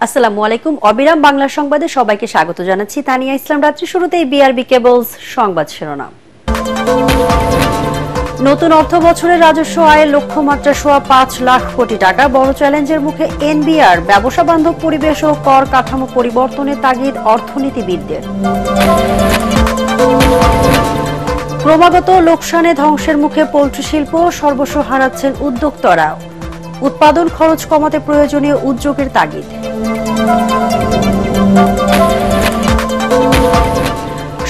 আসসালামু আলাইকুম। অবিরাম বাংলা সংবাদে সবাইকে স্বাগত জানাচ্ছি। তানিয়া ইসলাম। রাত্রি শুরুতেই বিআরবি কেবলস সংবাদ শিরোনাম। নতুন অর্থ বছরের রাজস্ব আয়ের লক্ষ্যমাত্রা সোয়া ৫ লাখ কোটি টাকা। বড় চ্যালেঞ্জের মুখে এনবিআর। ব্যবসা বান্ধব পরিবেশ ও কর কাঠামো পরিবর্তনের তাগিদ অর্থনীতিবিদদের। ক্রমাগত লোকসানে ধ্বংসের মুখে পোল্ট্রি শিল্প, সর্বস্ব হারাচ্ছেন উদ্যোক্তারা। উৎপাদন খরচ কমাতে প্রয়োজনীয় উদ্যোগের তাগিদ।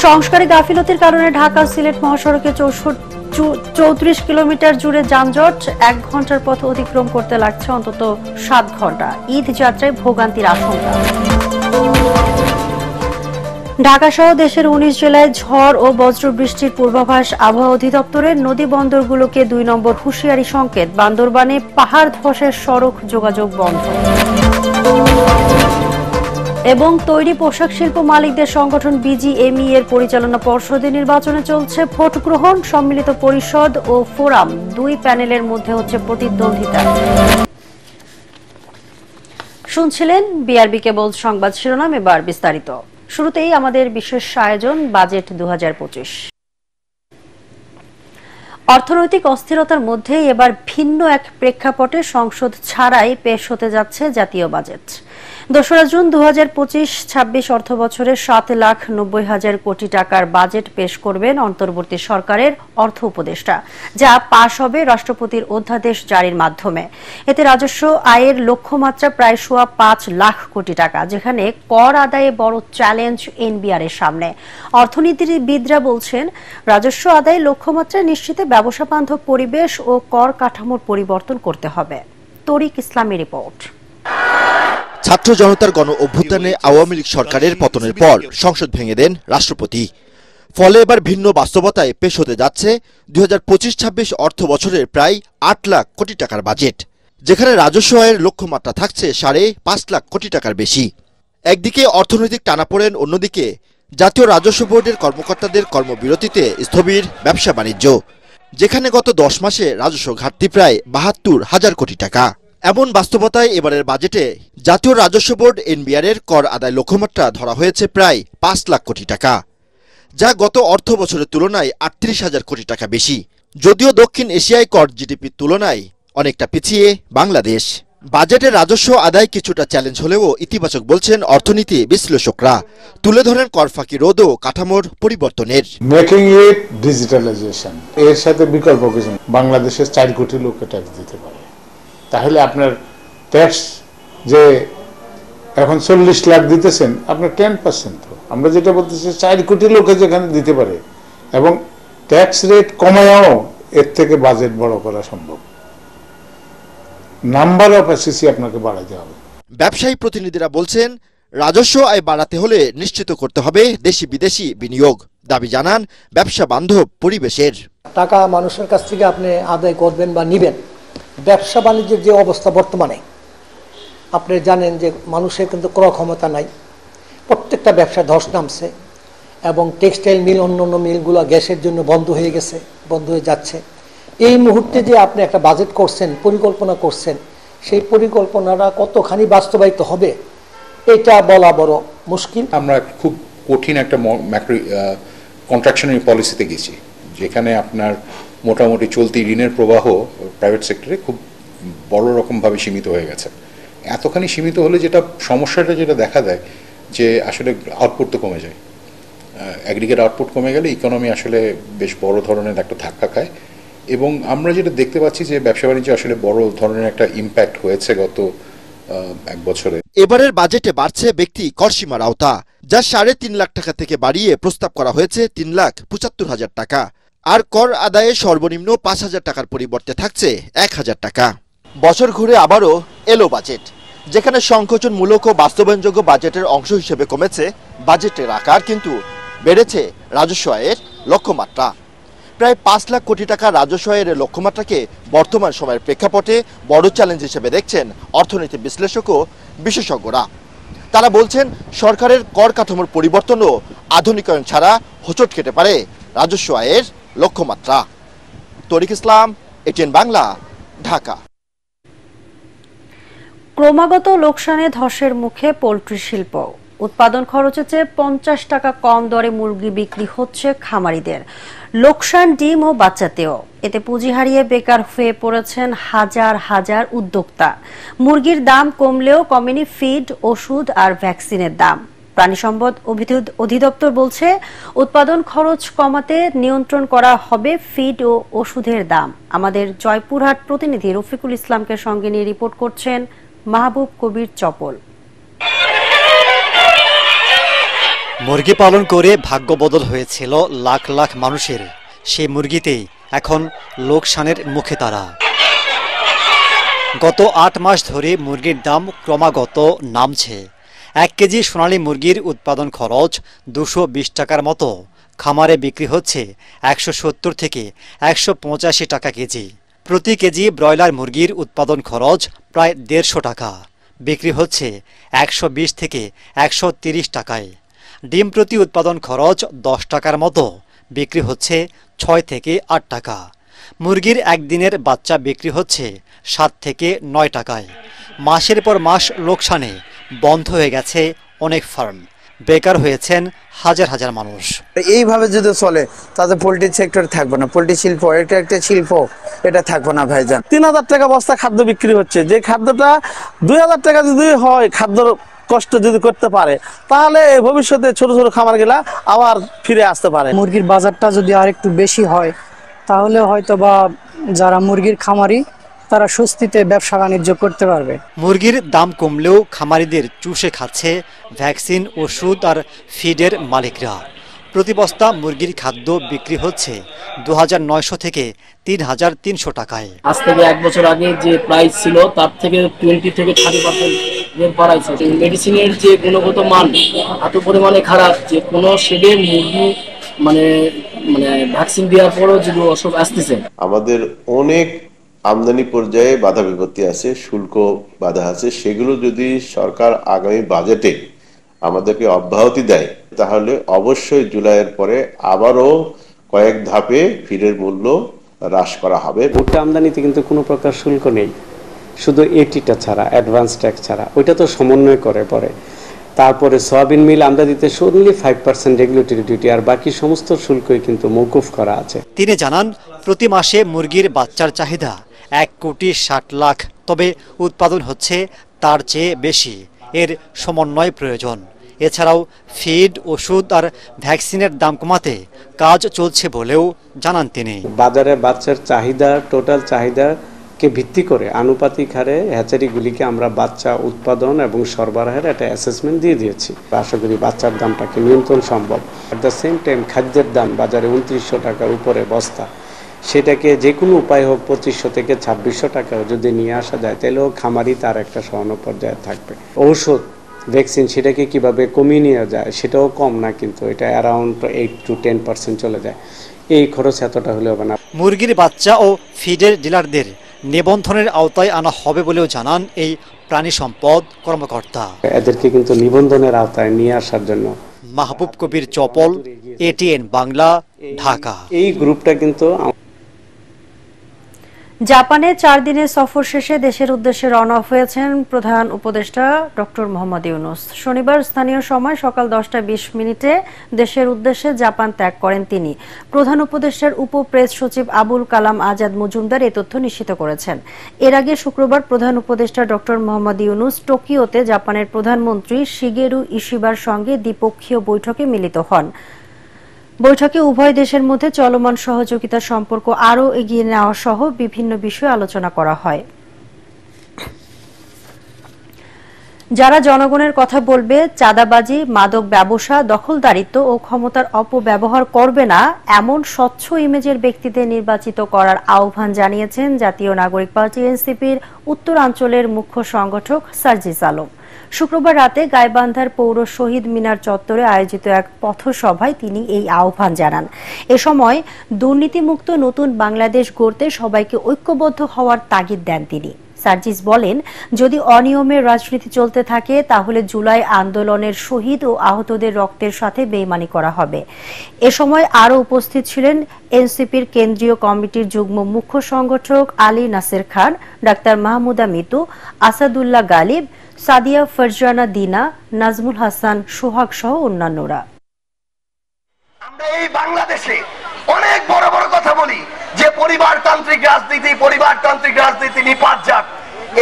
সংস্কারে গাফিলতির কারণে ঢাকা সিলেট মহাসড়কে ৩৪ কিলোমিটার জুড়ে যানজট। ১ ঘন্টার পথ অতিক্রম করতে লাগছে অন্তত ৭ ঘন্টা। ঈদ যাত্রায় ভোগান্তির আশঙ্কা। ঢাকা সহ দেশের ১৯ জেলায় ঝড় ও বজ্রবৃষ্টির পূর্বাভাস আবহাওয়া অধিদপ্তরের। নদী বন্দরগুলোকে ২ নম্বর হুঁশিয়ারি সংকেত। বান্দরবানে পাহাড় ধসের সড়ক যোগাযোগ বন্ধ। এবং তৈরি পোশাক শিল্প মালিকদের সংগঠন বিজিএমই এর পরিচালনা পর্ষদের নির্বাচনে চলছে ভোট গ্রহণ। সম্মিলিত পরিষদ ও ফোরাম, ২ প্যানেলের মধ্যে হচ্ছে প্রতিদ্বন্দ্বিতা। শুনছিলেন বিআরবি কেবল সংবাদ শিরোনাম, এবার বিস্তারিত। শুরুতেই আমাদের বিশেষ আয়োজন বাজেট ২০২৫। অর্থনৈতিক অস্থিরতার মধ্যে এবার ভিন্ন এক প্রেক্ষাপটে সংসদ ছাড়াই পেশ হতে যাচ্ছে জাতীয় বাজেট। ২রা জুন ২০২৫-২৬ অর্থ বছরে ৭,৯০,০০০ কোটি টাকার বাজেট পেশ করবেন অন্তর্বর্তী সরকারের অর্থ উপদেষ্টা, যা পাশ হবে রাষ্ট্রপতির অধ্যাদেশ জারির মাধ্যমে। এতে রাজস্ব আয়ের লক্ষ্যমাত্রা প্রায় সোয়া ৫ লাখ কোটি টাকা, যেখানে কর আদায়ে বড় চ্যালেঞ্জ এনবিআর এর সামনে। অর্থনীতিবিদরা বলছেন, রাজস্ব আদায়ে লক্ষ্যমাত্রা নিশ্চিতে ব্যবসা বান্ধব পরিবেশ ও কর কাঠামোর পরিবর্তন করতে হবে। তরিক ইসলামের রিপোর্ট। ছাত্র জনতার গণ অভ্যুত্থানে আওয়ামী লীগ সরকারের পতনের পর সংসদ ভেঙে দেন রাষ্ট্রপতি। ফলে এবার ভিন্ন বাস্তবতায় পেশ হতে যাচ্ছে ২০২৫-২৬ অর্থ বছরের প্রায় ৮ লাখ কোটি টাকার বাজেট, যেখানে রাজস্ব আয়ের লক্ষ্যমাত্রা থাকছে ৫.৫ লাখ কোটি টাকার বেশি। একদিকে অর্থনৈতিক টানাপোড়েন, অন্যদিকে জাতীয় রাজস্ব বোর্ডের কর্মকর্তাদের কর্মবিরতিতে স্থবির ব্যবসা বাণিজ্য, যেখানে গত ১০ মাসে রাজস্ব ঘাটতি প্রায় ৭২,০০০ কোটি টাকা। এমন বাস্তবতায় এবারের বাজেটে জাতীয় রাজস্ব বোর্ড এনবিআর এর কর আদায় লক্ষ্যমাত্রা ধরা হয়েছে প্রায় ৫ লাখ কোটি টাকা, যা গত অর্থ বছরের তুলনায় ৩৮,০০০ কোটি টাকা বেশি। যদিও দক্ষিণ এশিয়ায় কর জিডিপির তুলনায় অনেকটা পিছিয়ে বাংলাদেশ। বাজেটের রাজস্ব আদায় কিছুটা চ্যালেঞ্জ হলেও ইতিবাচক বলছেন অর্থনীতি বিশ্লেষকরা। তুলে ধরেন কর ফাঁকি রোধ ও কাঠামোর পরিবর্তনের। মেকিং ইট ডিজিটালাইজেশন, এর সাথে বিকল্প কিছু। বাংলাদেশের ৪ কোটি লোক ট্যাক্স দিতে পারে, তাহলে আপনার ট্যাক্স যে এখন ৪০ লাখ দিতেছেন, আপনার 10%। তো আমরা যেটা বলতেছি ৪ কোটি লোকে যেখানে দিতে পারে এবং ট্যাক্স রেট কমায়ও এর থেকে বাজেট বড় করা সম্ভব। নাম্বার অফ এসএসসি আপনাকে বাড়াতে হবে। ব্যবসায়ী প্রতিনিধিরা বলছেন, রাজস্ব আয় বাড়াতে হলে নিশ্চিত করতে হবে দেশি বিদেশি বিনিয়োগ। দাবি জানান ব্যবসা বান্ধব পরিবেশের। টাকা মানুষের কাছ থেকে আপনি আদায় করবেন বা নিবেন, ব্যবসা বাণিজ্যের যে অবস্থা বর্তমানে আপনি জানেন যে মানুষের কিন্তু ক্রয় ক্ষমতা নাই। প্রত্যেকটা ব্যবসায় ধস নামছে এবং টেক্সটাইল মিল, অন্যান্য মিলগুলো গ্যাসের জন্য বন্ধ হয়ে গেছে, বন্ধ হয়ে যাচ্ছে। এই মুহূর্তে যে আপনি একটা বাজেট করছেন, পরিকল্পনা করছেন, সেই পরিকল্পনাটা কতখানি বাস্তবায়িত হবে এটা বলা বড় মুশকিল। আমরা খুব কঠিন একটা ম্যাক্রো কন্ট্রাকশনারি পলিসিতে গেছি, যেখানে আপনার মোটামুটি চলতি ঋণের প্রবাহ প্রাইভেট সেক্টরে খুব বড় রকমভাবে সীমিত হয়ে গেছে। এতখানি সীমিত হলে যেটা সমস্যাটা যেটা দেখা দেয় যে আসলে আউটপুট তো কমে যায়। অ্যাগ্রিগেট আউটপুট কমে গেলে ইকোনমি আসলে বেশ বড় ধরনের একটা ধাক্কা খায়। এবং আমরা যেটা দেখতে পাচ্ছি যে ব্যবসা বাণিজ্য আসলে বড় ধরনের একটা ইম্প্যাক্ট হয়েছে গত ১ বছরে। এবারের বাজেটে বাড়ছে ব্যক্তি করসীমার আওতা, যা ৩.৫ লাখ টাকা থেকে বাড়িয়ে প্রস্তাব করা হয়েছে ৩,৭৫,০০০ টাকা। আর কর আদায়ে সর্বনিম্ন ৫,০০০ টাকার পরিবর্তে থাকছে ১,০০০ টাকা। বছর ঘুরে আবারও এলো বাজেট, যেখানে সংকোচনমূলক ও বাস্তবায়নযোগ্য বাজেটের অংশ হিসেবে কমেছে বাজেটের আকার, কিন্তু বেড়েছে রাজস্ব আয়ের লক্ষ্যমাত্রা। প্রায় ৫ লাখ কোটি টাকা রাজস্ব আয়ের লক্ষ্যমাত্রাকে বর্তমান সময়ের প্রেক্ষাপটে বড় চ্যালেঞ্জ হিসেবে দেখছেন অর্থনীতি বিশ্লেষক ও বিশেষজ্ঞরা। তারা বলছেন, সরকারের কর কাঠামোর পরিবর্তন ও আধুনিকায়ন ছাড়া হোঁচট খেতে পারে রাজস্ব আয়ের লক্ষ্যমাত্রা। তরিক ইসলাম, এটিএন বাংলা, ঢাকা। ক্রমাগত লোকসানে ধসের মুখে পোল্ট্রি শিল্প। উৎপাদন খরচের চেয়ে 50 টাকা কম দরে মুরগি বিক্রি হচ্ছে খামারিদের। লোকসান ডিম ও বাচ্চাতেও। এতে পুঁজি হারিয়ে বেকার হয়ে পড়েছেন হাজার হাজার উদ্যোক্তা। মুরগির দাম কমলেও কমেনি ফিড, ওষুধ আর ভ্যাকসিনের দাম। প্রাণী সম্পদ অধিদপ্তর বলছে, উৎপাদন খরচ কমাতে নিয়ন্ত্রণ করা হবে ফিড ও ওষুধের দাম। আমাদের জয়পুরহাট প্রতিনিধি রফিকুল ইসলামকে সঙ্গে নিয়ে রিপোর্ট করছেন মাহবুব কবির চপল। মুরগি পালন করে ভাগ্য বদল হয়েছিল লাখ লাখ মানুষের। সেই মুরগিতেই এখন লোকসানের মুখে তারা। গত 8 মাস ধরে মুরগির দাম ক্রমাগত নামছে। 1 কেজি সোনালী মুরগির উৎপাদন খরচ 220 টাকার মতো। খামারে বিক্রি হচ্ছে 170 থেকে 185 টাকা কেজি। প্রতি কেজি ব্রয়লার মুরগির উৎপাদন খরচ প্রায় 150 টাকা। বিক্রি হচ্ছে 120 থেকে 130 টাকায়। ডিম প্রতি উৎপাদন খরচ 10 টাকার মতো। বিক্রি হচ্ছে 6 থেকে 8 টাকা। মুরগির একদিনের বাচ্চা বিক্রি হচ্ছে 7 থেকে 9 টাকায়। মাসের পর মাস লোকসানে বন্ধ হয়ে গেছে অনেক ফার্ম। বেকার হয়েছেন হাজার হাজার মানুষ। এইভাবে যদি চলে তাতে পোল্ট্রি সেক্টর থাকবে না। পোল্ট্রি শিল্প এটা একটা শিল্প, এটা থাকবে না ভাইজান। 3000 টাকা বস্তা খাদ্য বিক্রি হচ্ছে, যে খাদ্যটা 2000 টাকা যদি হয়, খাদ্য কষ্ট যদি করতে পারে, তাহলে ভবিষ্যতে ছোট ছোট খামার গুলা আবার ফিরে আসতে পারে। মুরগির বাজারটা যদি আর একটু বেশি হয়, তাহলে হয়তো বা যারা মুরগির খামারি তারা স্বস্তিতে ব্যবসা বাণিজ্য করতে পারবে। মুরগির দাম কমলেও খামারিদের চুষে খাচ্ছে ভ্যাকসিন, ওষুধ আর ফিডের মালিকরা। প্রতি বস্তা মুরগির খাদ্য বিক্রি হচ্ছে 2900 থেকে 3300 টাকায়। আজ থেকে 1 বছর আগে যে প্রাইস ছিল তার থেকে 20 থেকে 30% রেট বাড়াইছে। মেডিসিনের যে গুণগত মান এত পরিমাণে খারাপ যে কোনো শেডে মুরগি মানে ভ্যাকসিন দেওয়ার পরও যদি অসুখ আসতেছে। আমাদের অনেক আমদানি পর্যায়ে বাধা বিপত্তি আছে, শুল্ক বাধা আছে। সেগুলো যদি সরকার আগামী বাজেটে আমাদেরকে অব্যাহতি দেয়, তাহলে অবশ্যই জুলাইয়ের পরে আবারও কয়েক ধাপে ফিডের মূল্য হ্রাস করা হবে। ভুট্টা আমদানিতে কিন্তু কোনো প্রকার শুল্ক নেই, শুধু এটিটা ছাড়া, অ্যাডভান্স ট্যাক্স ছাড়া। ওইটা তো সমন্বয় করে পরে। তারপরে সয়াবিন মিল আমদানিতে অনলি 5% রেগুলেটরি ডিউটি, আর বাকি সমস্ত শুল্কই কিন্তু মওকুফ করা আছে। তিনি জানান, প্রতি মাসে মুরগির বাচ্চার চাহিদা 1,60,00,000, তবে উৎপাদন হচ্ছে তার চেয়ে বেশি। এর সমন্বয় প্রয়োজন। এছাড়াও ফিড, ওষুধ আর ভ্যাকসিনের দাম কমাতে কাজ চলছে বলেও জানান তিনি। বাজারে বাচ্চার চাহিদা, টোটাল চাহিদাকে ভিত্তি করে আনুপাতিক হারে হ্যাচারিগুলিকে আমরা বাচ্চা উৎপাদন এবং সরবরাহের একটা অ্যাসেসমেন্ট দিয়ে দিয়েছি। আশা করি বাচ্চার দামটাকে নিয়ন্ত্রণ সম্ভব। অ্যাট দ্য সেম টাইম খাদ্যের দাম বাজারে 2900 টাকার উপরে বস্তা, সেটাকে যে কোনো উপায় হোক 2500 থেকে 2600 টাকা যদি নিয়ে আসা যায়, তাহলেও খামারি তার একটা স্বর্ণ পর্যায়ে থাকবে। ঔষধ, ভ্যাকসিন, সেটাকে কিভাবে কমিয়ে নেওয়া যায়, সেটাও কম না, কিন্তু এটা অ্যারাউন্ড 8 to 10% চলে যায়। এই খরচ এতটা হলে হবে না। মুরগির বাচ্চা ও ফিডের ডিলারদের নিবন্ধনের আওতায় আনা হবে বলেও জানান এই প্রাণী সম্পদ কর্মকর্তা। এদেরকে কিন্তু নিবন্ধনের আওতায় নিয়ে আসার জন্য। মাহবুব কবির চপল, ATN বাংলা, ঢাকা। এই গ্রুপটা কিন্তু জাপানে 4 দিনের সফর শেষে দেশের উদ্দেশ্যে রওনা হয়েছেন প্রধান উপদেষ্টা ডক্টর মোহাম্মদ ইউনূস। শনিবার স্থানীয় সময় সকাল 10:20 দেশের উদ্দেশ্যে জাপান ত্যাগ করেন তিনি। প্রধান উপদেষ্টার উপ প্রেস সচিব আবুল কালাম আজাদ মজুমদার এই তথ্য নিশ্চিত করেছেন। এর আগে শুক্রবার প্রধান উপদেষ্টা ডক্টর মোহাম্মদ ইউনূস টোকিওতে জাপানের প্রধানমন্ত্রী শিগেরু ইশিবার সঙ্গে দ্বিপক্ষীয় বৈঠকে মিলিত হন। বৈঠকে উভয় দেশের মধ্যে চলমান সহযোগিতার সম্পর্ক আরও এগিয়ে নেওয়া সহ বিভিন্ন বিষয়ে আলোচনা করা হয়। যারা জনগণের কথা বলবে, চাঁদাবাজি, মাদক ব্যবসা, দখলদারিত্ব ও ক্ষমতার অপব্যবহার করবে না, এমন স্বচ্ছ ইমেজের ব্যক্তিদের নির্বাচিত করার আহ্বান জানিয়েছেন জাতীয় নাগরিক পার্টি এনসিপির উত্তরাঞ্চলের মুখ্য সংগঠক সার্জিস আলম। শুক্রবার রাতে গাইবান্ধার পৌর শহীদ মিনার চত্বরে আয়োজিত এক পথসভায় তিনি এই আহ্বান জানান। এ সময় দুর্নীতিমুক্ত নতুন বাংলাদেশ গড়তে সবাইকে ঐক্যবদ্ধ হওয়ার তাগিদ দেন তিনি। সার্জিস বলেন, যদি অনিয়মের রাজনীতি চলতে থাকে তাহলে জুলাই আন্দোলনের শহীদ ও আহতদের রক্তের সাথে বেইমানি করা হবে। এ সময় আরও উপস্থিত ছিলেন এনসিপির কেন্দ্রীয় কমিটির যুগ্ম মুখ্য সংগঠক আলী নাসের খান, ডাক্তার মাহমুদা মিতু, আসাদুল্লাহ গালিব, সাদিয়া ফারজানা দিনা, নাজমুল হাসান সোহাগ সহ অন্যান্যরা। আমরা এই বাংলাদেশে অনেক বড় বড় কথা বলি যে পরিবারতান্ত্রিক রাজনীতি নিপাত যাক,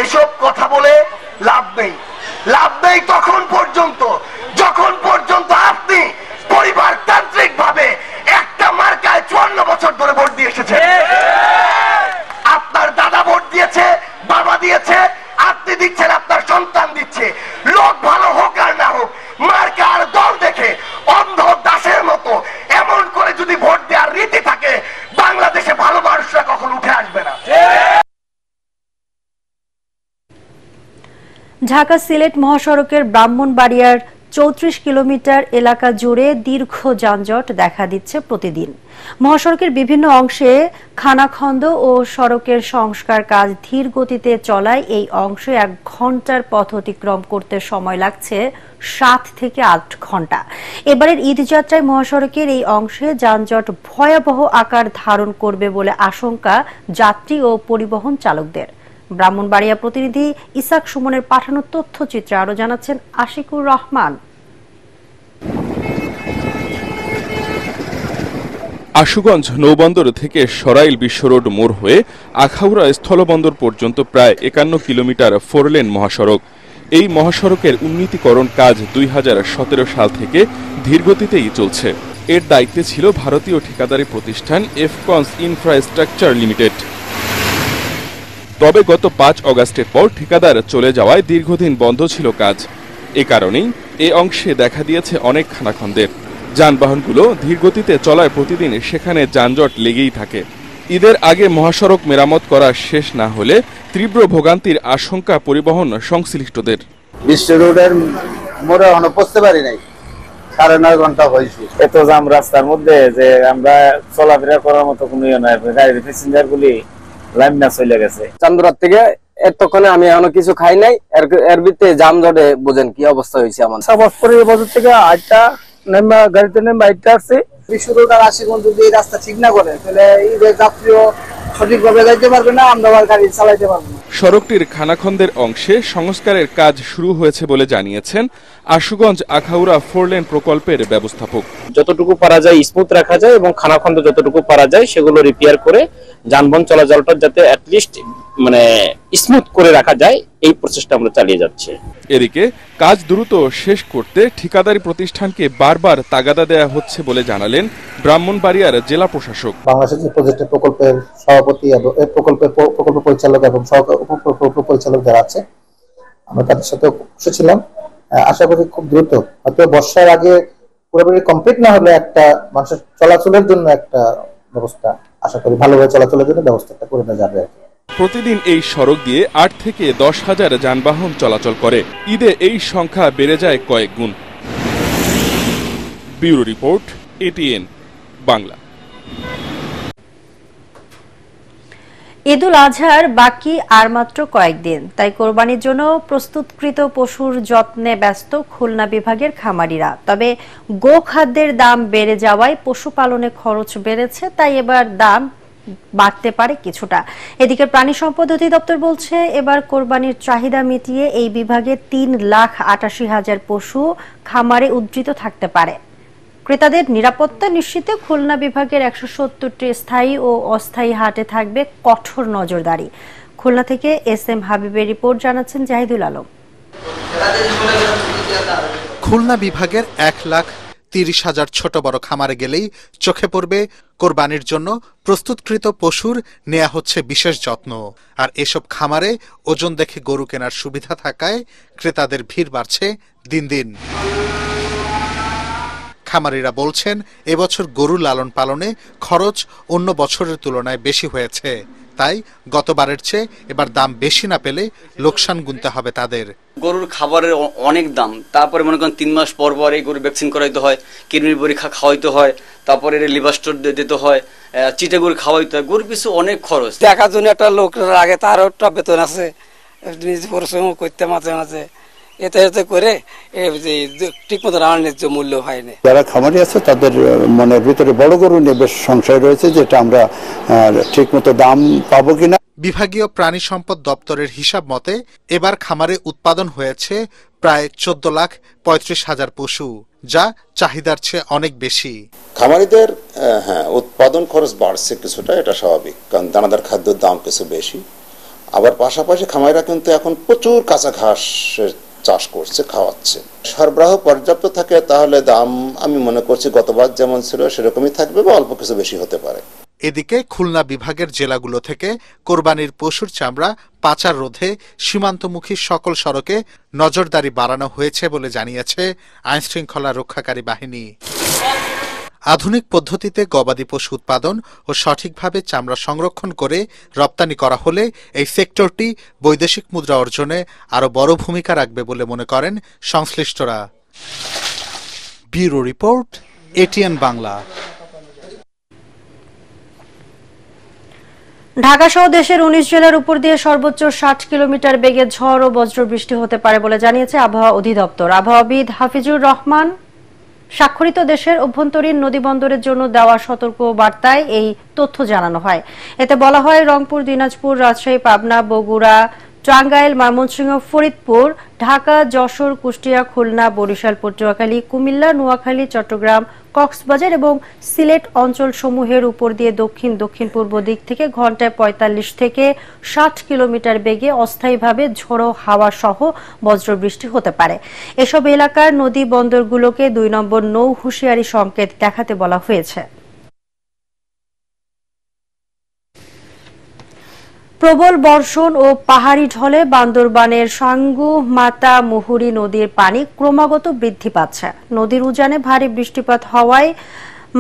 এসব কথা বলে লাভ নেই তখন পর্যন্ত যখন পর্যন্ত আপনি পরিবারতান্ত্রিক ভাবে একটা মার্কায় 54 বছর ধরে ভোট দিয়ে এসেছেন। আপনার দাদা ভোট দিয়েছে, বাবা দিয়েছে, আপনি দিচ্ছেন, আপনার সন্তান দিচ্ছে। লোক ভালো হোক আর না হোক, মার্কা আর দল দেখে অন্ধ দাসের মতো এমন করে যদি ভোট দেওয়ার রীতি থাকে, বাংলাদেশে ভালো মানুষরা কখন উঠে আসবে না। ঢাকা সিলেট মহাসড়কের ব্রাহ্মণবাড়িয়ার 34 কিলোমিটার এলাকা জুড়ে দীর্ঘ যানজট দেখা দিচ্ছে প্রতিদিন। মহাসড়কের বিভিন্ন অংশে খানাখন্দ ও সড়কের সংস্কার কাজ ধীর গতিতে চলায় এই অংশে 1 ঘন্টার পথ অতিক্রম করতে সময় লাগছে 7 থেকে 8 ঘন্টা। এবারের ঈদযাত্রায় মহাসড়কের এই অংশে যানজট ভয়াবহ আকার ধারণ করবে বলে আশঙ্কা যাত্রী ও পরিবহন চালকদের। ব্রাহ্মণবাড়িয়া প্রতিনিধি ইসাক সুমনের পাঠানো তথ্যচিত্রে আরো জানাচ্ছেন আশিকুর রহমান। আশুগঞ্জ নৌবন্দর থেকে সরাইল বিশ্ব রোড মোড় হয়ে আখাউড়া স্থলবন্দর পর্যন্ত প্রায় 51 কিলোমিটার 4 লেন মহাসড়ক। এই মহাসড়কের উন্নীতিকরণ কাজ 2017 সাল থেকে ধীরগতিতেই চলছে। এর দায়িত্বে ছিল ভারতীয় ঠিকাদারি প্রতিষ্ঠান এফকনস ইনফ্রাস্ট্রাকচার লিমিটেড। তবে গত 5 অগাস্টের পর ঠিকাদার চলে যাওয়ায় দীর্ঘদিন বন্ধ ছিল কাজ। এ কারণেই এ অংশে দেখা দিয়েছে অনেক খানাখন্দের। যানবাহনগুলো ধীরগতিতে চলায় প্রতিদিন সেখানে যানজট লেগেই থাকে। ঈদের আগে মহাসড়ক মেরামত করা শেষ না হলে তীব্র ভোগান্তির আশঙ্কা পরিবহন সংশ্লিষ্টদের। বিশ্ব রোডের মোড়ে এখনো পৌঁছতে পারি নাই, 9.5 ঘন্টা হয়েছে। এত জাম রাস্তার মধ্যে যে আমরা চলাফেরা করার মতো কোনো ইয়ে নাই, গাড়ির প্যাসেঞ্জার গুলি লাইন না চলে গেছে। চান্দুরাত থেকে এতক্ষণে আমি এখনো কিছু খাই নাই, এর ভিতরে জামজটে বুঝেন কি অবস্থা হয়েছে আমার। বছর থেকে 8টা গাড়িতে নেমে 8টা আসছে। বিশ্ব রোড আর আশিগঞ্জ যদি এই রাস্তা ঠিক না করে তাহলে ঈদের যাত্রীও সঠিকভাবে যাইতে পারবে না, আমরা গাড়ি চালাইতে পারবো না। সড়কটির খানাখন্দের অংশে সংস্কারের কাজ শুরু হয়েছে বলে জানিয়েছেন আশুগঞ্জ আখাউড়া 4 লেন প্রকল্পের ব্যবস্থাপক। যতটুকু পারা যায় স্মুথ রাখা যায় এবং খানাখন্দ যতটুকু পারা যায় সেগুলো রিপেয়ার করে যানবাহন চলাচলটা যাতে অ্যাটলিস্ট স্মুথ করে রাখা যায়, এই প্রচেষ্টা আমরা চালিয়ে যাচ্ছি। এদিকে কাজ দ্রুত শেষ করতে ঠিকাদারি প্রতিষ্ঠানকে বারবার তাগাদা দেয়া হচ্ছে বলে জানালেন ব্রাহ্মণবাড়িয়ার জেলা প্রশাসক। বাংলাদেশের প্রজেক্টের প্রকল্পের সভাপতি এবং প্রকল্প পরিচালক এবং প্রকল্প পরিচালক যারা আছে, আমরা তাদের সাথে বসেছিলাম। আশা করি খুব দ্রুত, হয়তো বর্ষার আগে পুরোপুরি কমপ্লিট না হলে একটা মানুষের চলাচলের জন্য একটা ব্যবস্থা, আশা করি ভালোভাবে চলাচলের জন্য ব্যবস্থাটা করে দেওয়া যাবে। প্রতিদিন এই সড়ক দিয়ে 8 থেকে 10 হাজার যানবাহন চলাচল করে। ঈদে এই সংখ্যা বেড়ে যায় কয়েক গুণ। Bureau report, ATN Bangla. Eidul আজহার বাকি আর মাত্র কয়েকদিন, তাই কোরবানির জন্য প্রস্তুতকৃত পশুর যত্নে ব্যস্ত খুলনা বিভাগের খামারিরা। তবে গোখাদ্যের দাম বেড়ে যাওয়ায় পশুপালনে খরচ বেড়েছে, তাই এবার দাম বাড়তে পারে কিছুটা। এদিকে প্রাণী সম্পদ অধিদপ্তর বলছে এবার কোরবানির চাহিদা মিটিয়ে এই বিভাগে 3,88,000 পশু খামারে উদ্ধৃত থাকতে পারে। ক্রেতাদের নিরাপত্তা নিশ্চিতে খুলনা বিভাগের 170টি স্থায়ী ও অস্থায়ী হাটে থাকবে কঠোর নজরদারি। খুলনা থেকে এসএম হাবিবের রিপোর্ট, জানাচ্ছেন জাহিদুল আলম। খুলনা বিভাগের 1,30,000 ছোট বড় খামারে গেলেই চোখে পড়বে কোরবানির জন্য প্রস্তুতকৃত পশুর নেওয়া হচ্ছে বিশেষ যত্ন। আর এসব খামারে ওজন দেখে গরু কেনার সুবিধা থাকায় ক্রেতাদের ভিড় বাড়ছে দিন দিন। খামারিরা বলছেন এবছর গরু লালন পালনে খরচ অন্য বছরের তুলনায় বেশি হয়েছে, তাই গতবারের চেয়ে এবার দাম বেশি না পেলে লোকসান গুনতে হবে তাদের। গরুর খাবারের অনেক দাম, তারপরে মনে করেন 3 মাস পর পর এই গরু ভ্যাকসিন করাইতে হয়, কৃমির পরীক্ষা খাওয়াইতে হয়, তারপরে লিভার স্টোর দিতে হয়, চিটে গরু খাওয়াইতে হয়, গরুর পিছু অনেক খরচ। দেখার জন্য একটা লোকের আগে তারও একটা বেতন আছে, নিজে পরিশ্রম করতে মাঝে মাঝে এতে করে ঠিক মতো রান্নার যে মূল্য হয়নি। যারা খামারি আছে তাদের মনের ভিতরে বড় গরু নিয়ে বেশ সংশয় রয়েছে, যেটা আমরা ঠিক মতো দাম পাবো কিনা। বিভাগীয় প্রাণী সম্পদ দপ্তরের হিসাব মতে এবার খামারে উৎপাদন হয়েছে প্রায় 14,35,000 পশু, যা চাহিদার চেয়ে অনেক বেশি। খামারিদের উৎপাদন খরচ বাড়ছে কিছুটা, এটা স্বাভাবিক, কারণ দানাদার খাদ্যের দাম কিছু বেশি। আবার পাশাপাশি খামারিরা কিন্তু এখন প্রচুর কাঁচা ঘাসের চাষ করছে, খাওয়াচ্ছে। সরবরাহ পর্যাপ্ত থাকে তাহলে দাম আমি মনে করছি গতবার যেমন ছিল সেরকমই থাকবে বা অল্প কিছু বেশি হতে পারে। এদিকে খুলনা বিভাগের জেলাগুলো থেকে কোরবানির পশুর চামড়া পাচার রোধে সীমান্তমুখী সকল সড়কে নজরদারি বাড়ানো হয়েছে বলে জানিয়েছে আইনশৃঙ্খলা রক্ষাকারী বাহিনী। আধুনিক পদ্ধতিতে গবাদি পশু উৎপাদন ও সঠিকভাবে চামড়া সংরক্ষণ করে রপ্তানি করা হলে এই সেক্টরটি বৈদেশিক মুদ্রা অর্জনে আরও বড় ভূমিকা রাখবে বলে মনে করেন সংশ্লিষ্টরা। Bureau report, ATN Bangla. Dhaka সহ দেশের 19 জেলার উপর দিয়ে সর্বোচ্চ 60 কিলোমিটার বেগে ঝড় ও বজ্রবৃষ্টি হতে পারে বলে জানিয়েছে আবহাওয়া অধিদপ্তর। আবহাওয়াবিদ হাফিজুর রহমান স্বাক্ষরিত দেশের অভ্যন্তরীণ নদীবন্দরের জন্য দেওয়া সতর্ক বার্তায় এই তথ্য জানানো হয়। এতে বলা হয়, রংপুর, দিনাজপুর, রাজশাহী, পাবনা, বগুড়া, টাঙ্গাইল, ময়মনসিংহ, ফরিদপুর, ঢাকা, যশোর, কুষ্টিয়া, খুলনা, বরিশাল, পটুয়াখালী, কুমিল্লা, নোয়াখালী, চট্টগ্রাম, কক্সবাজার এবং সিলেট অঞ্চলসমূহের উপর দিয়ে দক্ষিণ দক্ষিণ পূর্ব দিক থেকে ঘন্টায় 45 থেকে 60 কিলোমিটার বেগে অস্থায়ীভাবে ঝোড়ো হাওয়া সহ বজ্রবৃষ্টি হতে পারে। এসব এলাকার নদী বন্দরগুলোকে 2 নম্বর নৌ হুঁশিয়ারি সংকেত দেখাতে বলা হয়েছে। প্রবল বর্ষণ ও পাহাড়ি ঢলে বান্দরবানের সাঙ্গু মাতামুহুরী নদীর পানি ক্রমাগত বৃদ্ধি পাচ্ছে। নদীর উজানে ভারী বৃষ্টিপাত হওয়ায়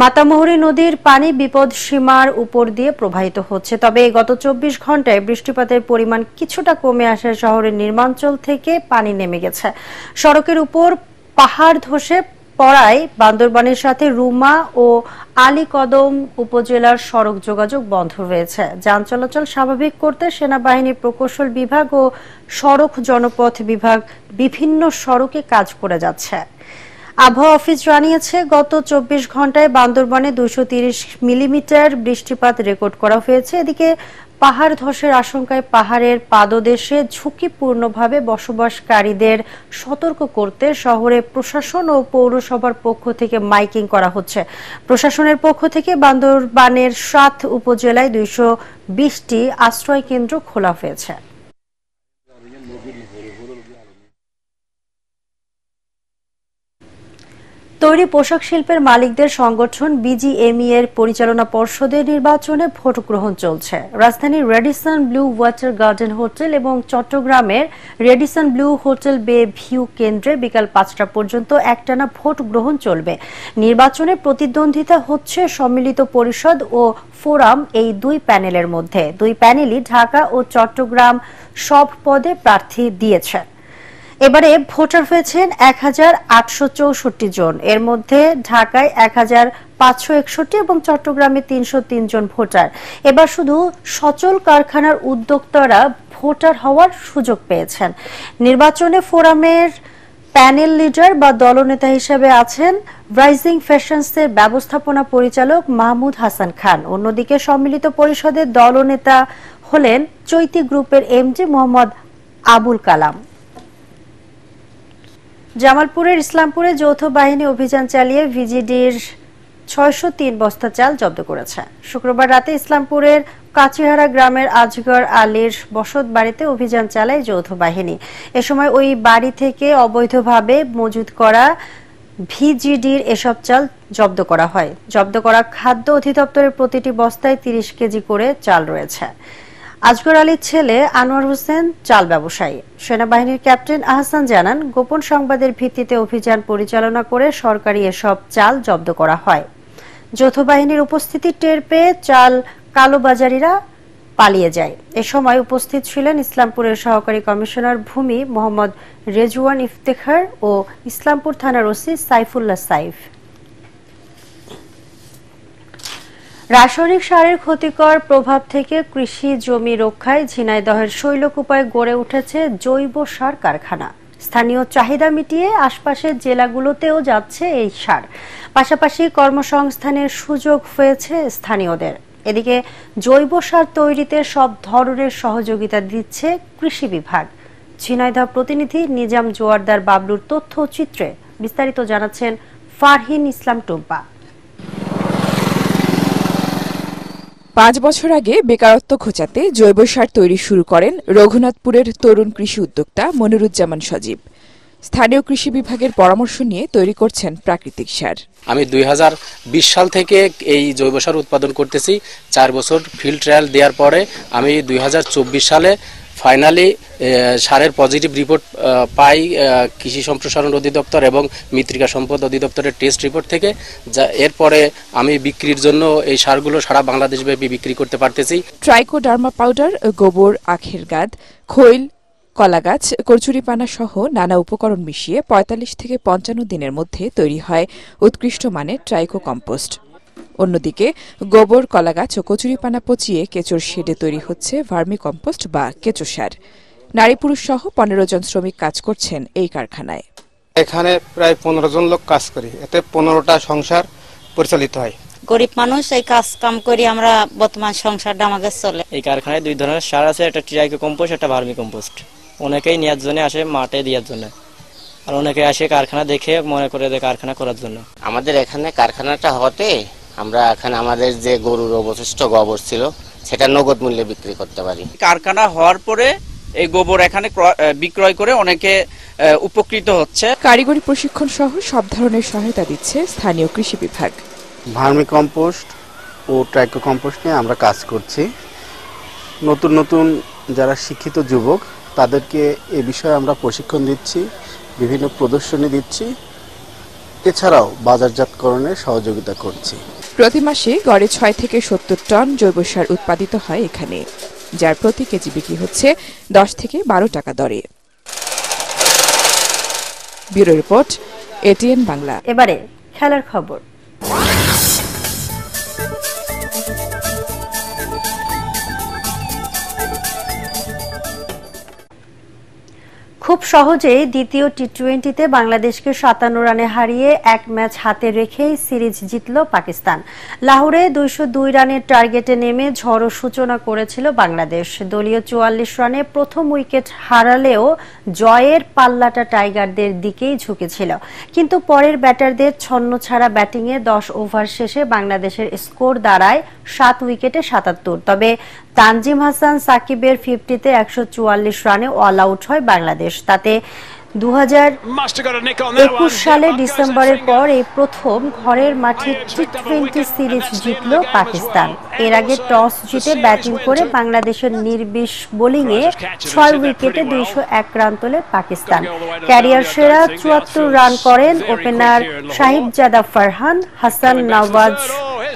মাতামুহুরী নদীর পানি বিপদ সীমার উপর দিয়ে প্রবাহিত হচ্ছে। তবে গত 24 ঘন্টায় বৃষ্টিপাতের পরিমাণ কিছুটা কমে আসায় শহরের নিম্নাঞ্চল থেকে পানি নেমে গেছে। সড়কের উপর পাহাড় ধসে পড়ায় বান্দরবানের সাথে রুমা ও আলীকদম উপজেলার সড়ক যোগাযোগ বন্ধ রয়েছে। যান চলাচল স্বাভাবিক করতে সেনাবাহিনীর প্রকৌশল বিভাগ ও সড়ক জনপথ বিভাগ বিভিন্ন সড়কে কাজ করে যাচ্ছে। আবহাওয়া অফিস জানিয়েছে, গত 24 ঘন্টায় বান্দরবানে 230 মিলিমিটার বৃষ্টিপাত রেকর্ড করা হয়েছে। এদিকে পাহাড় ধসের আশঙ্কায় পাহাড়ের পাদদেশে ঝুঁকিপূর্ণভাবে বসবাসকারীদের সতর্ক করতে শহরে প্রশাসন ও পৌরসভার পক্ষ থেকে মাইকিং করা হচ্ছে। প্রশাসনের পক্ষ থেকে বান্দরবানের 7 উপজেলায় 220টি আশ্রয় কেন্দ্র খোলা হয়েছে। তৈরি পোশাক শিল্পের মালিকদের সংগঠন বিজিএমই এর পরিচালনা পর্ষদের নির্বাচনে ভোট গ্রহণ চলছে। রাজধানীর Radisson blue water garden hotel এবং চট্টগ্রামের রেডিসন ব্লু হোটেল বে ভিউ কেন্দ্রে বিকাল 5টা পর্যন্ত একটানা ভোট গ্রহণ চলবে। নির্বাচনে প্রতিদ্বন্দ্বিতা হচ্ছে সম্মিলিত পরিষদ ও ফোরাম এই 2 প্যানেলের মধ্যে। 2 প্যানেলই ঢাকা ও চট্টগ্রাম সব পদে প্রার্থী দিয়েছে। এবারে ভোটার হয়েছেন 1864 জন। এর মধ্যে ঢাকায় 1561 এবং চট্টগ্রামে 303 জন ভোটার। এবার শুধু সচল কারখানার উদ্যোক্তারা ভোটার হওয়ার সুযোগ পেয়েছেন। নির্বাচনে ফোরামের প্যানেল লিডার বা দলনেতা হিসেবে আছেন রাইজিং ফ্যাশনসের ব্যবস্থাপনা পরিচালক মাহমুদ হাসান খান। অন্যদিকে সম্মিলিত পরিষদের দলনেতা হলেন চৈতি গ্রুপের এমডি মোহাম্মদ আবুল কালাম। জামালপুরের ইসলামপুরে যৌথ বাহিনী অভিযান চালিয়ে ভিজিডির 603 বস্তা চাল জব্দ করেছে। শুক্রবার রাতে ইসলামপুরের কাচিহারা গ্রামের আজগর আলীর বসত বাড়িতে অভিযান চালায় যৌথ বাহিনী। এ সময় ওই বাড়ি থেকে অবৈধভাবে মজুত করা ভিজিডির এসব চাল জব্দ করা হয়। জব্দ করা খাদ্য অধিদপ্তরের প্রতিটি বস্তায় 30 কেজি করে চাল রয়েছে। আজগর আলীর ছেলে আনোয়ার হোসেন চাল ব্যবসায়ী। সেনাবাহিনীর ক্যাপ্টেন আহসান জানান, গোপন সংবাদের ভিত্তিতে অভিযান পরিচালনা করে সরকারি এসব চাল জব্দ করা হয়। যৌথ বাহিনীর উপস্থিতি টের পেয়ে চাল কালোবাজারিরা পালিয়ে যায়। এ সময় উপস্থিত ছিলেন ইসলামপুরের সহকারী কমিশনার ভূমি মোহাম্মদ রেজওয়ান ইফতেখার ও ইসলামপুর থানার ওসি সাইফুল্লাহ সাইফ। রাসায়নিক সারের ক্ষতিকর প্রভাব থেকে কৃষি জমি রক্ষায় ঝিনাইদহের শৈলকুপায় গড়ে উঠেছে জৈব সার কারখানা। স্থানীয় চাহিদা মিটিয়ে আশপাশের জেলাগুলোতেও যাচ্ছে এই সার, পাশাপাশি কর্মসংস্থানের সুযোগ হয়েছে স্থানীয়দের। এদিকে জৈব সার তৈরিতে সব ধরনের সহযোগিতা দিচ্ছে কৃষি বিভাগ। ঝিনাইদহ প্রতিনিধি নিজাম জোয়ারদার বাবলুর তথ্যচিত্রে বিস্তারিত জানাচ্ছেন ফারহিন ইসলাম টুম্পা। 5 বছর আগে বেকারত্ব ঘোচাতে জৈব সার তৈরি শুরু করেন রঘুনাথপুরের তরুণ কৃষি উদ্যোক্তা মনিরুজ্জামান সজীব। স্থানীয় কৃষি বিভাগের পরামর্শ নিয়ে তৈরি করছেন প্রাকৃতিক সার। আমি 2020 সাল থেকে এই জৈব সার উৎপাদন করতেছি। 4 বছর ফিল্ড ট্রায়াল দেওয়ার পরে আমি 2024 সালে ফাইনালি সারের পজিটিভ রিপোর্ট পাই কৃষি সম্প্রসারণ অধিদপ্তর এবং মৃত্তিকা সম্পদ অধিদপ্তরের টেস্ট রিপোর্ট থেকে। এরপরে আমি বিক্রির জন্য এই সারগুলো সারা বাংলাদেশব্যাপী বিক্রি করতে পারতেছি। ট্রাইকোডার্মা পাউডার, গোবর, আখের গাদ, খৈল, কলাগাছ, কচুরিপানা সহ নানা উপকরণ মিশিয়ে 45 থেকে 55 দিনের মধ্যে তৈরি হয় উৎকৃষ্ট মানের ট্রাইকো কম্পোস্ট। অন্যদিকে গোবর, কলাগাছ ও কচুরিপানা পচিয়ে কেঁচোর শেডে তৈরি হচ্ছে ভার্মি কম্পোস্ট বা কেঁচো সার। নারী পুরুষ সহ 15 জন শ্রমিক কাজ করছেন এই কারখানায়। এখানে প্রায় 15 জন লোক কাজ করি, এতে 15টা সংসার পরিচালিত হয়। গরিব মানুষ এই কাজ কাম করি আমরা বর্তমান সংসারটা আমাদের চলে। এই কারখানায় 2 ধরনের সার আছে, একটা ট্রাইকো কম্পোস্ট, একটা ভার্মি কম্পোস্ট। অনেকেই নেওয়ার জন্য আসে মাঠে দেওয়ার জন্য, আর অনেকে আসে কারখানা দেখে মনে করে কারখানা করার জন্য। আমাদের এখানে কারখানাটা হতে আমরা এখানে আমাদের যে গরুর অবশিষ্ট গোবর ছিল সেটা নগদ মূল্যে বিক্রি করতে পারি। কারখানা হওয়ার পরে এই গোবর এখানে বিক্রয় করে অনেকে উপকৃত হচ্ছে। কারিগরি প্রশিক্ষণ সহ সব ধরনের সহায়তা দিচ্ছে স্থানীয় কৃষি বিভাগ। ভার্মি কম্পোস্ট ও ট্রাইকো কম্পোস্ট নিয়ে আমরা কাজ করছি। নতুন নতুন যারা শিক্ষিত যুবক তাদেরকে এ বিষয়ে আমরা প্রশিক্ষণ দিচ্ছি, বিভিন্ন প্রদর্শনী দিচ্ছি, এছাড়াও বাজারজাতকরণে সহযোগিতা করছি। প্রতি মাসে গড়ে 6 থেকে 70 টন জৈব সার উৎপাদিত হয় এখানে, যার প্রতি কেজি বিক্রি হচ্ছে 10 থেকে 12 টাকা দরে। Bureau report, ATN Bangla. এবারে খেলার খবর। খুব সহজেই দ্বিতীয় টি-20তে বাংলাদেশকে 57 রানে হারিয়ে 1 ম্যাচ হাতে রেখেই সিরিজ জিতল পাকিস্তান। লাহোরে 202 রানের টার্গেটে নেমে ঝড়ো সূচনা করেছিল বাংলাদেশ। দলীয় 44 রানে প্রথম উইকেট হারালেও জয়ের পাল্লাটা টাইগারদের দিকেই ঝুঁকেছিল, কিন্তু পরের ব্যাটারদের ছন্নছাড়া ব্যাটিংয়ে 10 ওভার শেষে বাংলাদেশের স্কোর দাঁড়ায় 7 উইকেটে 77। তবে তানজিম হাসান সাকিবের 50-তে 144 রানে অল আউট হয় বাংলাদেশ। তাতে 2021 সালে ডিসেম্বরের পর এই প্রথম ঘরের মাঠে টি-20 সিরিজ জিতল পাকিস্তান। এর আগে টস জিতে ব্যাটিং করে বাংলাদেশের নির্বিষ বোলিংয়ে 6 উইকেটে 201 রান তোলে পাকিস্তান। ক্যারিয়ার সেরা 74 রান করেন ওপেনার সাহিবজাদা ফারহান। হাসান নওয়াজ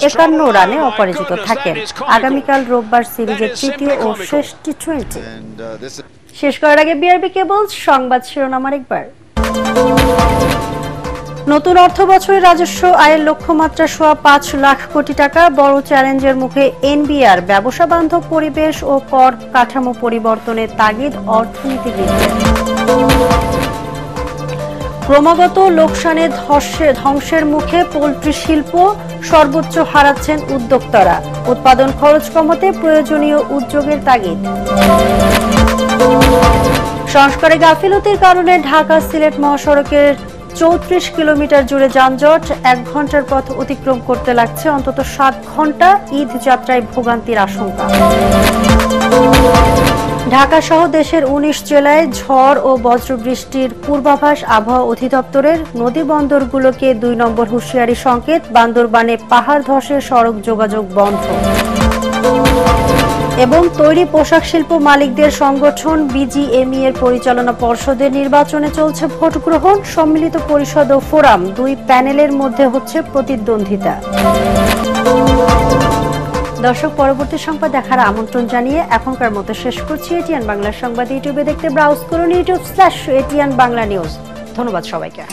51 রানে অপরাজিত থাকেন। আগামীকাল রোববার সিরিজের তৃতীয় ও শেষ টি-20। শেষ করার আগে বিআরবি কেবলস সংবাদ শিরোনাম আরেকবার। নতুন অর্থ বছরে রাজস্ব আয়ের লক্ষ্যমাত্রা 5 লাখ কোটি টাকা। বড় চ্যালেঞ্জের মুখে এনবিআর। ব্যবসা বান্ধব পরিবেশ ও কর কাঠামো পরিবর্তনের তাগিদ অর্থনীতিবিদদের। ক্রমাগত লোকসানে ধ্বংসের মুখে পোল্ট্রি শিল্প, সর্বোচ্চ হারাচ্ছেন উদ্যোক্তারা। উৎপাদন খরচ কমাতে প্রয়োজনীয় উদ্যোগের তাগিদ। সংস্কারে গাফিলতির কারণে ঢাকা সিলেট মহাসড়কের 34 কিলোমিটার জুড়ে যানজট। 1 ঘন্টার পথ অতিক্রম করতে লাগছে অন্তত 7 ঘন্টা। ঈদ যাত্রায় ভোগান্তির আশঙ্কা। ঢাকা সহ দেশের 19 জেলায় ঝড় ও বজ্রবৃষ্টির পূর্বাভাস আবহাওয়া অধিদপ্তরের। নদী বন্দরগুলোকে 2 নম্বর হুঁশিয়ারি সংকেত। বান্দরবানে পাহাড় ধসে সড়ক যোগাযোগ বন্ধ। এবং তৈরি পোশাক শিল্প মালিকদের সংগঠন বিজিএমই এর পরিচালনা পর্ষদের নির্বাচনে চলছে ভোট গ্রহণ। সম্মিলিত পরিষদ ও ফোরাম 2 প্যানেলের মধ্যে হচ্ছে প্রতিদ্বন্দ্বিতা। দর্শক, পরবর্তী সংবাদ দেখার আমন্ত্রণ জানিয়ে এখনকার মতো শেষ করছি। এটিএন বাংলা সংবাদ ইউটিউবে দেখতে ব্রাউজ করুন youtube/ATN বাংলা নিউজ। ধন্যবাদ সবাইকে।